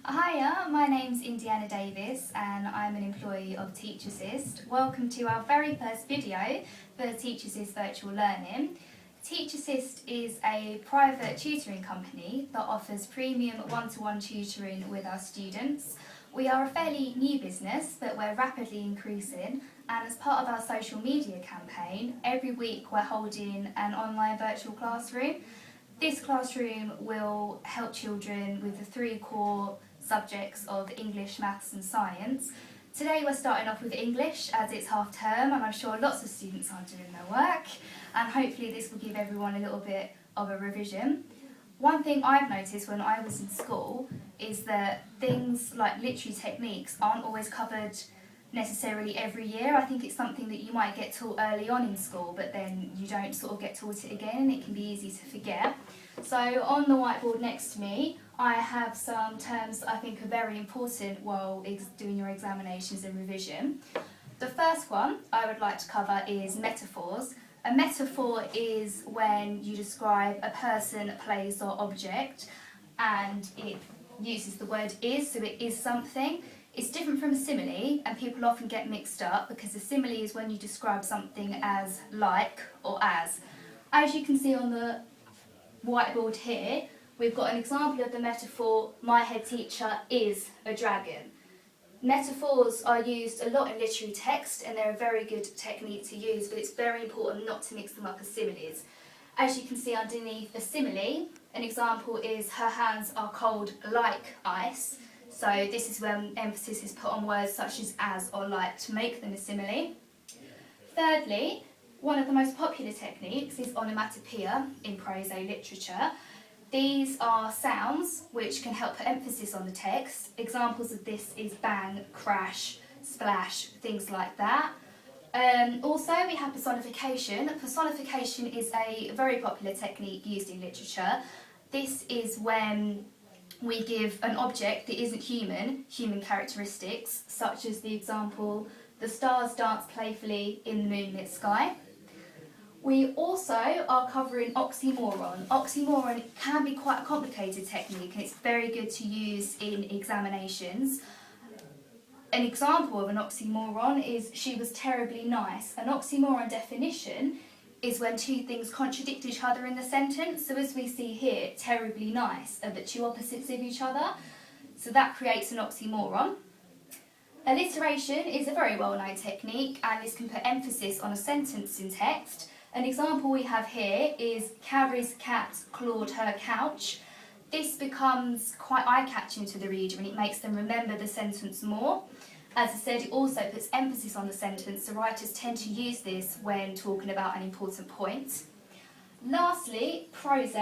Hiya, my name's Indiana Davis and I'm an employee of Teach Assist. Welcome to our very first video for Teach Assist Virtual Learning. Teach Assist is a private tutoring company that offers premium one-to-one tutoring with our students. We are a fairly new business, but we're rapidly increasing, and as part of our social media campaign, every week we're holding an online virtual classroom. This classroom will help children with the three core subjects of English, Maths and Science. Today we're starting off with English as it's half term, and I'm sure lots of students are doing their work, and hopefully this will give everyone a little bit of a revision. One thing I've noticed when I was in school is that things like literary techniques aren't always covered necessarily every year. I think it's something that you might get taught early on in school, but then you don't sort of get taught it again, and it can be easy to forget. So on the whiteboard next to me, I have some terms that I think are very important while doing your examinations and revision. The first one I would like to cover is metaphors. A metaphor is when you describe a person, place or object, and it uses the word is, so it is something. It's different from a simile, and people often get mixed up because a simile is when you describe something as like or as. As you can see on the whiteboard here, we've got an example of the metaphor, my head teacher is a dragon. Metaphors are used a lot in literary text, and they're a very good technique to use, but it's very important not to mix them up as similes. As you can see underneath a simile, an example is her hands are cold like ice. So this is when emphasis is put on words such as or like to make them a simile. Thirdly, one of the most popular techniques is onomatopoeia in prose literature. These are sounds which can help put emphasis on the text. Examples of this is bang, crash, splash, things like that. Also, we have personification. Personification is a very popular technique used in literature. This is when we give an object that isn't human characteristics, such as the example, the stars dance playfully in the moonlit sky. We also are covering oxymoron. Oxymoron can be quite a complicated technique, and it's very good to use in examinations. An example of an oxymoron is she was terribly nice. An oxymoron definition is when two things contradict each other in the sentence. So as we see here, terribly nice are the two opposites of each other. So that creates an oxymoron. Alliteration is a very well-known technique, and this can put emphasis on a sentence in text. An example we have here is Carrie's cat clawed her couch. This becomes quite eye-catching to the reader, and it makes them remember the sentence more. As I said, it also puts emphasis on the sentence, so writers tend to use this when talking about an important point. Lastly, prose.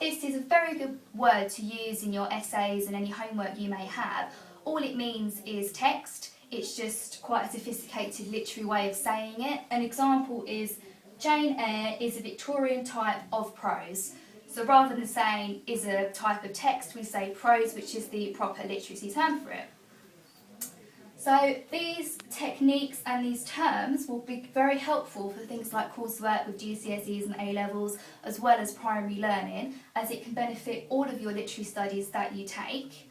This is a very good word to use in your essays and any homework you may have. All it means is text. It's just quite a sophisticated literary way of saying it. An example is Jane Eyre is a Victorian type of prose. So rather than saying is a type of text, we say prose, which is the proper literacy term for it. So these techniques and these terms will be very helpful for things like coursework with GCSEs and A-levels, as well as primary learning, as it can benefit all of your literary studies that you take.